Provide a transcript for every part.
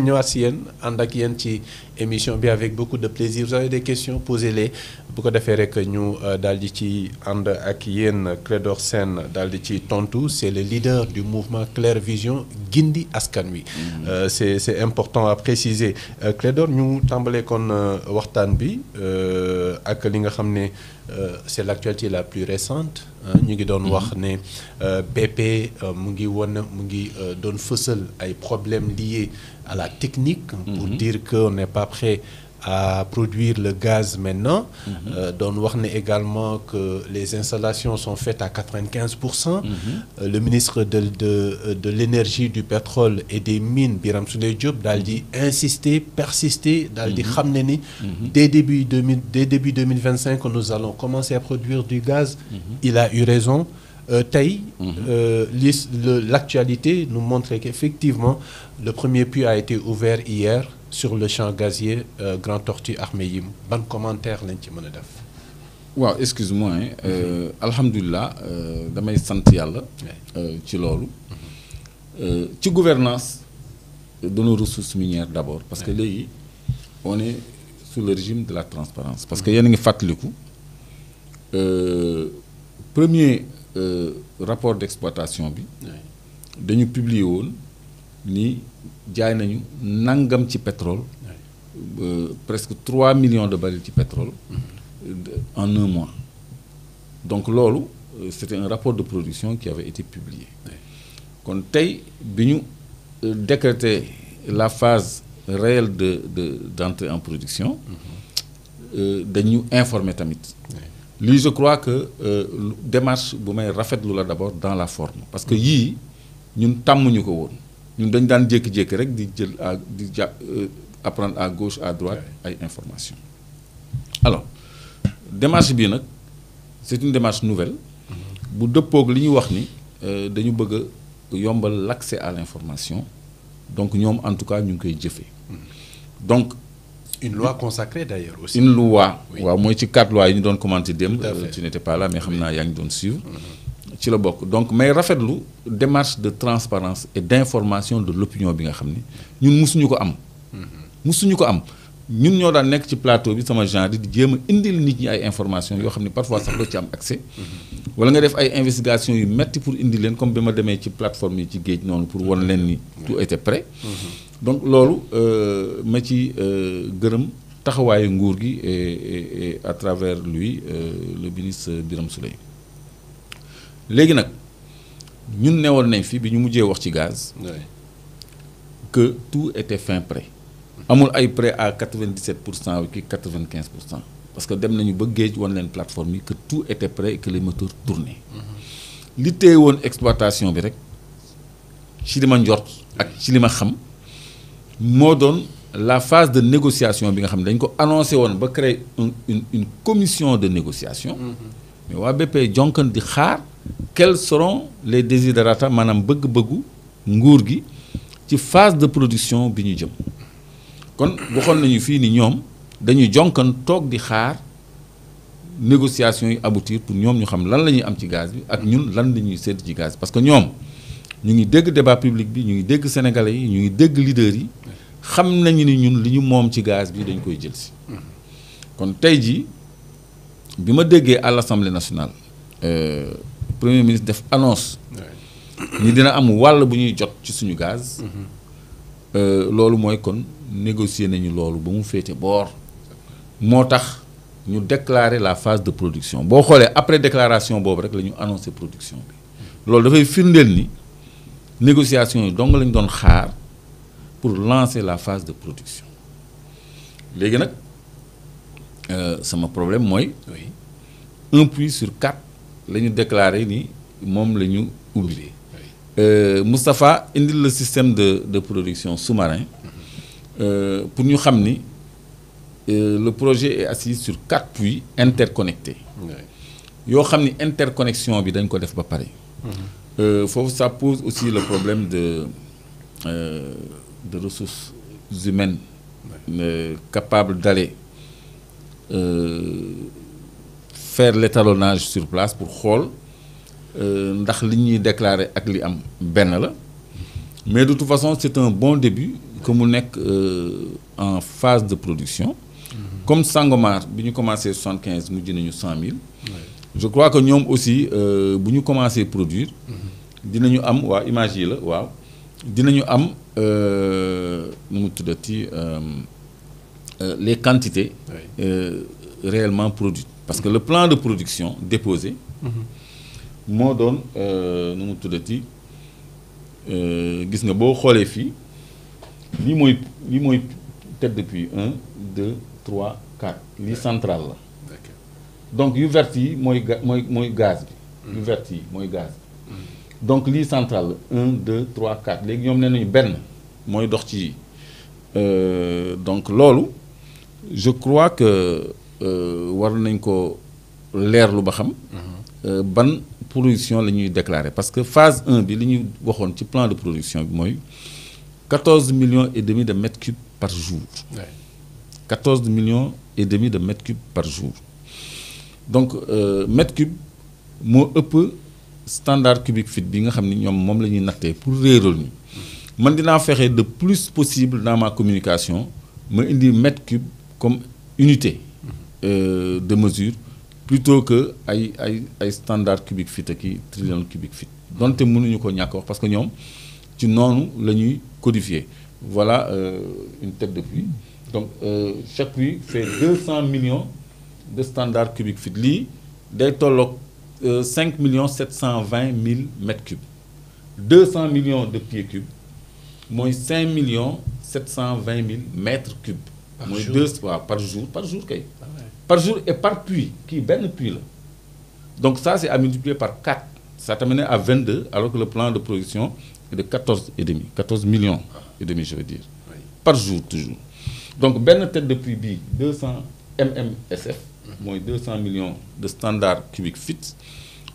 ñëwaat si yéen ànd ak yéen ci émission bi avec beaucoup de plaisir vous avez des questions posez-les bu ko defee rek ñu daal di ci ànd ak yéen Clédor Sène daal di ci tontu c'est le leader du mouvement Claire Vision gindi askan wi. c'est important à préciser Clédor ñu tàmbalee kon waxtaan bi ak li nga xam ne c'est l'actualité la plus récente ñu ngi doon wax ne BP mu ngi doon fësal ay problèmes liés à la technique pour dire qu'on n'est pas prêt à produire le gaz maintenant. doon wax ne également que les installations sont faites à 95%. Le ministre de l'énergie, du pétrole et des mines Birame Souleye Diop daal di persister daal di xam ne ni dès début 2025 nous allons commencer à produire du gaz. Il a eu raison. Tey l'actualité nous montre qu'effectivement le premier puits a été ouvert hier sur le champ gazier Grand Tortue Ahmeyim ban commentaire lañ ci mën a def. waaw excuse-moi alhamdulilah damay sant yàlla ci loolu ci gouvernance de nos ressources minières d'abord parce que léegi on est sous le régime de la transparence parce que yéen a ngi fàttaliku premier rapport d'exploitation bi dañu publier woon ni jaay nañu nangam ci pétrole presque 3 millions de barils ci pétrole en un mois donc loolu c'était un rapport de production qui avait été publié kon tey bi ñu décréter la phase réelle d'entrée en production dañu informer tamit lii je crois que démarche bu may rafetlu la d'abord dans la forme parce que yii ñun tàmmuñu ko woon ñun dañ daan jékki-jékki rek di jël apprendre à gauche à droite ay informations alors démarche bii nag c'est une démarche nouvelle bu dëppoog li ñu wax ni dañu bëgg a yombal l'accès à l'information donc ñoom en tout cas ñu ngi koy jëfee donc une loi consacrée d'ailleurs aussi. une loi waaw mooy ci 4 lois yi ñu doon commenter démb. tu n'étais pas là mais xam naa yaa ngi doon suivre. ci la bokk donc may rafetlu démarche de transparence et d'information de l'opinion bi nga xam ni ñun musuñu ko am. musuñu ko am ñun ñoo daan nekk ci plateau bi sama genre di jéem a indil nit ñi ay informations yoo xam ni parfois sax doo ci am accès. wala nga def ay investigations yu metti pour indi leen comme bi ma demee ci plateforme yi ci géej noonu pour wan leen ni tout était prêt. donc loolu ma ci gërëm taxawaayu nguur gi et à travers lui le ministre Birame Souleye léegi nag ñun newoon nañ fi bi ñu mujjee wax ci gaz que tout était fin prêt amul ay prêt à 97% ou ki 95% parce que dem nañu ba géej wan leen plateforme yi que tout était prêt et que les moteurs tournaient li téye woon exploitation bi rek ci li ma njort ak ci li ma xam moo doon la phase de négociation bi nga xam ne dañ ko annoncé woon ba créer une commission de négociation mais waa BP jonkan di xaar quels seront les desiderata maanaam bëgg-bëggu nguur gi ci phase de production bi ñu jëm kon waxoon nañu fii ni ñoom dañuy jonkan toog di xaar négociations yi aboutir pour ñoom ñu xam lan la ñuy am ci gaz bi ak ñun lan la ñuy sédd ci gaz bi parce que ñoom ñu ngi dégg débat public bi ñu ngi dégg sénégalais yi ñu ngi dégg leaders yi xam nañu ni ñun li ñu moom ci gaz bi dañ koy jël si kon tey jii bi ma déggee à l'Assemblée nationale premier ministre def annonce ni dina am wàll bu ñuy jot ci suñu gaz loolu mooy kon négocier nañu loolu ba mu féete boor moo tax ñu déclarer la phase de production boo xoolee après déclaration boobu rek la ñu annoncé production bi loolu dafay firndeel ni négociations yi dong lañ doon xaar pour lancer la phase de production léegi nag sama problème mooy un puits sur 4 la ñu déclaré ni moom la ñu ubbi Moustapha indil le système de production sous-marin pour ñu xam ni le projet est assis sur 4 puits interconnectés yoo xam ni interconnexion bi dañ ko def ba pare foofu ça pose aussi le problème de ressources humaines capables d'aller faire l'étalonnage sur place pour xool ndax li ñuy déclarer ak li am benn la mais de toute façon c'est un bon début que mu nekk en phase de production. Comme Sangomar bi ñu commencé 75 mujj nañu 100 000. Je crois que ñoom aussi bu ñu commencé produire. dinañu am waaw image yi la waaw dinañu am nu mu tuddati les quantités réellement produites parce que le plan de production déposé moo doon nu mu tuddati gis nga boo xoolee fii lii mooy tête de puits 1 2 3 4 lii central la donc yu vert yi mooy gaz bi yu vert yi mooy gaz bi donc lii central la 1 2 3 4 léegi ñoom nee nañu benn mooy dox ci donc loolu je crois que war nañ ko leerlu ba xam ban production la ñuy déclarer parce que phase 1 bi li ñu waxoon ci plan de production bi mooy 14 millions et demi de mètres cubes par jour 14 millions et demi de mètres cubes par jour donc mètre cube moo ëpp standard cubique feet bi nga xam ni ñoom moom la ñuy nattee pour réeral ñu man dinaa fexe de plus possible dans ma communication ma indi mètre cube comme unité de mesure plutôt que ay standard cubique feet ak i trillion cubique feet donte mënuñu ko ñàkk wax parce que ñoom ci noonu la ñuy codifier voilà une tête de puits donc chaque puits fait 200 millions de standard cubique feet lii day tolloog 5 720 000 mètres cubes 200 millions de pieds cubes mooy 5 720 000 mètres cubes. mooy par jour kay. par jour et par puits kii benn puits la donc ça c'est à multiplier par 4 ça t'amène à 22 alors que le plan de production est de 14 millions et demi je veux dire par jour toujours donc benn tête de puits bii 200 MMSF mooy 200 millions de standard cubique feet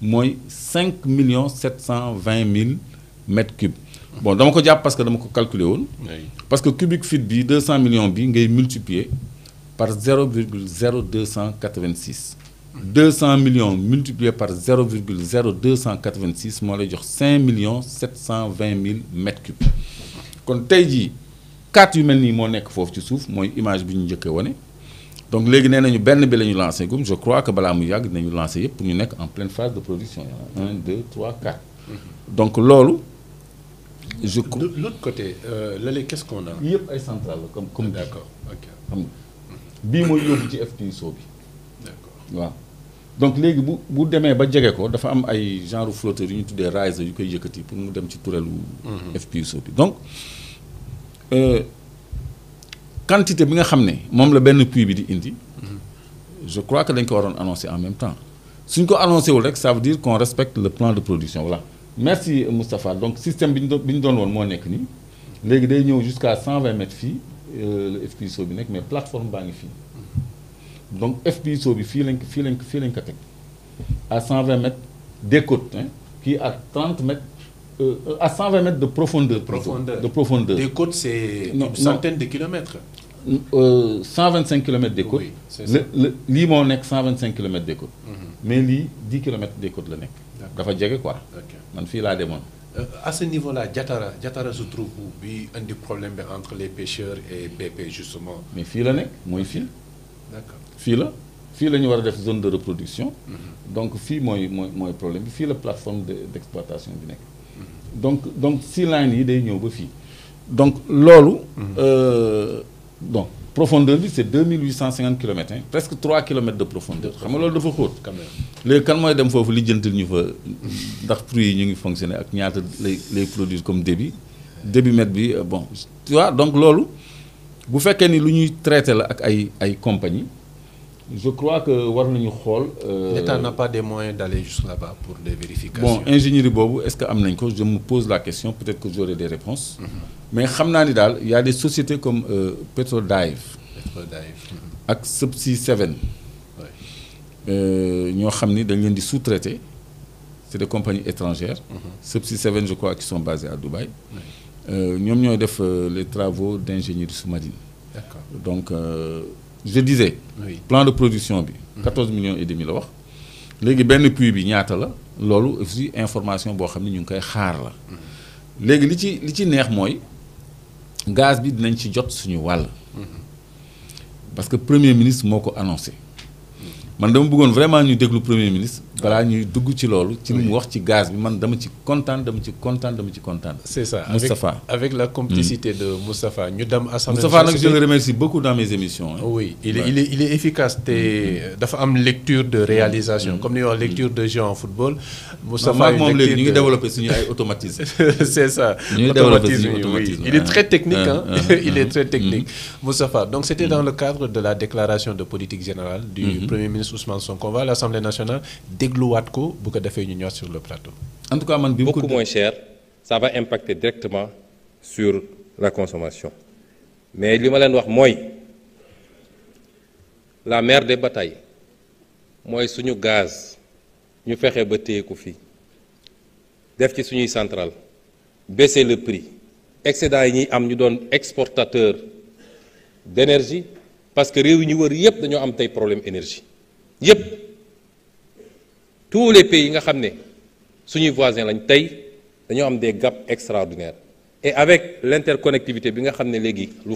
mooy 5 720 000 mètres cubes bon dama ko jàpp parce que dama ko calculer woon parce que cubique feet bi 200 millions bi ngay multiplier par 0,0286 200 millions multiplié par 0,0286 moo lay jox 5 720 000 mètres cubes kon tey jii 4 yu mel nii moo nekk foofu ci suuf mooy image bi ñu njëkkee wane donc léegi nee nañu benn bi la ñu lancé gum je crois que balaa mu yàgg dinañu lancé yëpp pour ñu nekk en pleine phase de production 1 2 3 4 donc loolu je crois. De l'autre côté lële qu'est-ce qu'on a. yëpp ay centrales la comme d'accord ok xam nga bii mooy yóbbu ci FPSO bi. d'accord waaw donc léegi bu demee ba jege ko dafa am ay genre flotteur yu ñu tuddee riser yu koy yëkkati pour mu dem ci turelu FPSO bi donc quantité bi nga xam ne moom la benn puits bi di indi je crois que dañ ko waroon annoncer en même temps suñ ko annoncé wul rek ça veut dire qu'on respecte le plan de production voilà merci Moustapha donc système bi ñu doon woon moo nekk nii léegi day ñëw jusqu'à 120 mètres fii le FPSO bi nekk mais plateforme baa ngi fii donc FPSO bi fii lañ ko teg à 120 mètres des côtes kii à 30 mètres à 120 mètres de profondeur. De profondeur. Des côtes c'est une centaine de kilomètres. 125 kilomètres des côtes. Oui, c'est ça. lii moo nekk 125 kilomètres des côtes. mais lii 10 kilomètres des côtes la nekk. dafa jege quoi. man fii laa demoon. À ce niveau-là Diatara se trouve où bi indi problème bi entre les pêcheurs et BP justement. mais fii la nekk mooy fii. d'accord fii la ñu war a def zone de reproduction. donc fii mooy problème bi fii la plateforme d'exploitation bi nekk. donc si line yi day ñëw ba fii donc loolu. donc profondeur bi c'est 2850 kilomètres presque 3 kilomètres de profondeur xam nga loolu dafa xóot. quand même léegi kan mooy dem foofu li jëntal ñu fa ndax fruits yi ñu ngi fonctionner ak ñaata lay produire comme débit mètre bi bon tu vois donc loolu bu fekkee ni lu ñuy traité la ak ay compagnie je crois que war nañu xool. L'État n'a pas des moyens d'aller jusque là-bas pour des vérifications. bon ingénierie boobu est-ce que am nañ ko je me pose la question peut-être que j'aurai des réponses mais xam naa ni daal y a des sociétés comme Petrodive ak Subsea 7 ñoo xam ni dañ leen di sous-traiter c'est des compagnies étrangères. Subsea 7 je crois qu'ils sont basés à Dubaï. ñoom ñooy def les travaux d'ingénierie sous-marine. D'accord. donc je disais. Oui. plan de production bi. 14 millions et demi la wax. léegi benn puits bi ñaata la loolu aussi information boo xam ne ñu ngi koy xaar la. léegi li ci neex mooy gaz bi dinañ ci jot suñu wàll parce que premier ministre moo ko annoncé man dama bëggoon vraiment ñu déglu premier ministre balaa ñuy dugg ci loolu ci lu mu wax ci gaz bi man dama ci kontaan. C'est ça, Moustapha avec la complicité de Moustapha ñu dem assemblée. Moustapha nag je le remercie beaucoup dans mes émissions. Hein. Oui, il est efficace te dafa am lecture de réalisation comme ni wax lecture de jeu en football. Moustapha moom léegi ñu ngi développé suñu ay automatisme. C'est ça. ñu ngi développé suñu automatisme. Il est très technique hein. Il est très technique. Moustapha, donc c'était dans le cadre de la déclaration de politique générale du Premier ministre Ousmane Sonko. On va à l'Assemblée nationale dégluwaat ko bu ko defee ñu ñëwaat sur le plateau. En tout cas man bi beaucoup moins cher, ça va impacter directement sur la consommation. Mais li ma leen wax mooy la mère des batailles mooy suñu gaz ñu fexe ba téye ko fii def ci suñuy centrale baisser le prix excédent yi ñuy am ñu doon exportateur d'énergie parce que réew yi ñu wër yépp dañoo am tey problème énergie yépp tous les pays yi nga xam ne suñuy voisins lañ tey dañoo am des gaps extraordinaires et avec l'interconnectivité bi nga xam ne léegi lu